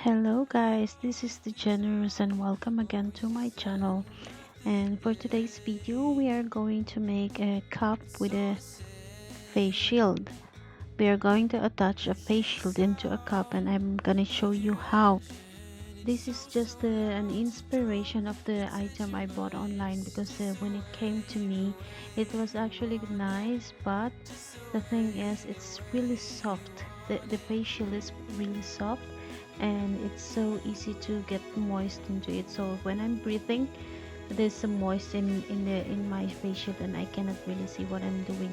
Hello guys, this is the Generous and welcome again to my channel. And for today's video, we are going to make a cup with a face shield. We are going to attach a face shield into a cup and I'm gonna show you how. This is just an inspiration of the item I bought online because when it came to me, it was actually nice, but the thing is it's really soft. The face shield is really soft and it's so easy to get moist into it, so when I'm breathing there's some moist in my face shield and I cannot really see what I'm doing.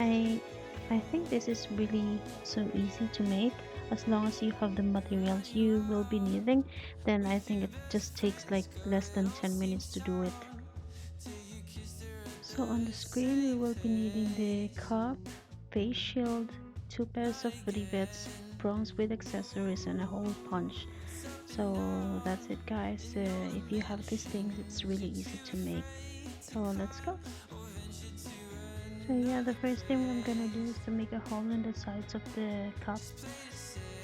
I think this is really so easy to make as long as you have the materials you will be needing. Then I think it just takes like less than 10 minutes to do it. So on the screen we will be needing the cup, face shield, 2 pairs of rivets, prongs with accessories, and a hole punch. So that's it guys. If you have these things it's really easy to make, so let's go. So yeah, the first thing I'm gonna do is to make a hole in the sides of the cup.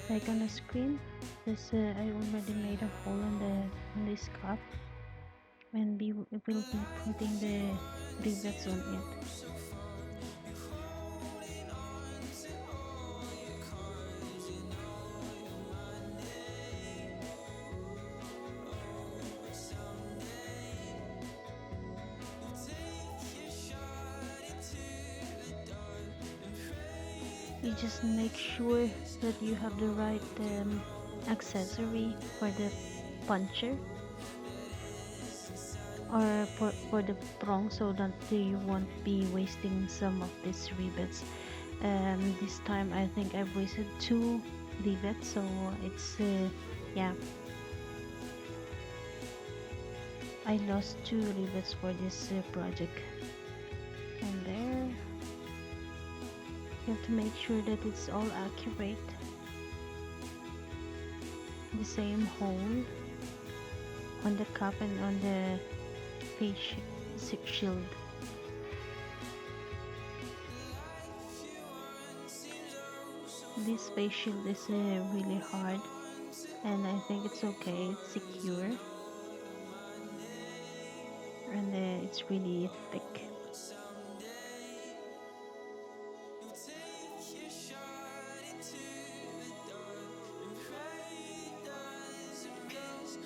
Like on the screen, this I already made a hole in this cup, and we will be putting the rivets on it. You just make sure that you have the right accessory for the puncher or for the prong, so that you won't be wasting some of these rivets. This time I think I've wasted 2 rivets, so it's yeah, I lost 2 rivets for this project. And there, you have to make sure that it's all accurate. The same hole on the cup and on the face shield. This face shield is really hard, and I think it's okay, it's secure, and it's really thick.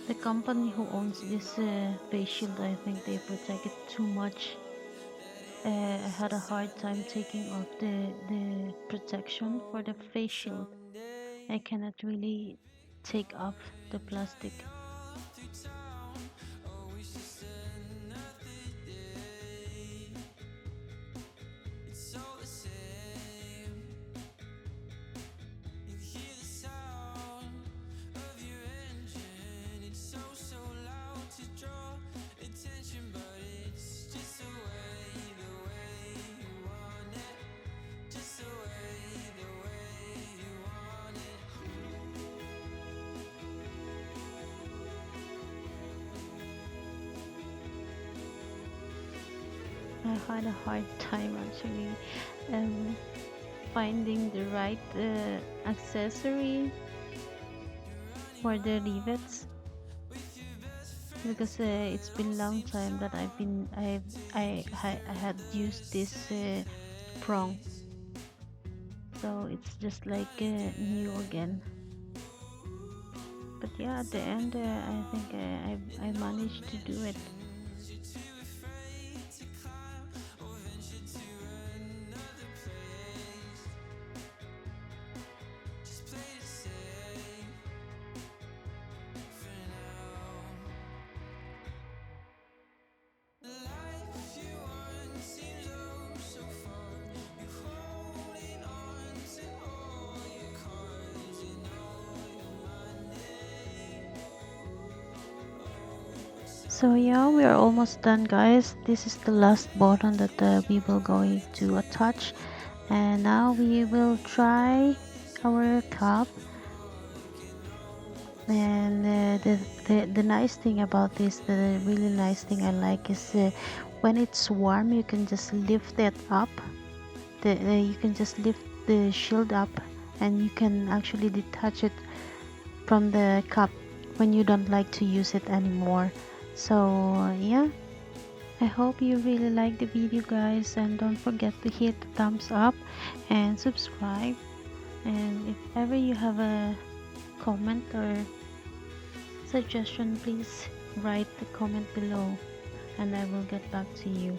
The company who owns this face shield, I think they protect it too much. I had a hard time taking off the protection for the face shield. I cannot really take off the plastic. I had a hard time actually finding the right accessory for the rivets, because it's been a long time that I had used this prong, so it's just like new again. But yeah, at the end I think I managed to do it. So yeah, we are almost done guys. This is the last button that we will going to attach, and now we will try our cup. And the nice thing about this, the really nice thing I like is when it's warm you can just lift it up, you can just lift the shield up and you can actually detach it from the cup when you don't like to use it anymore. So yeah, I hope you really like the video, guys, and don't forget to hit the thumbs up and subscribe. And if ever you have a comment or suggestion, please write the comment below and I will get back to you.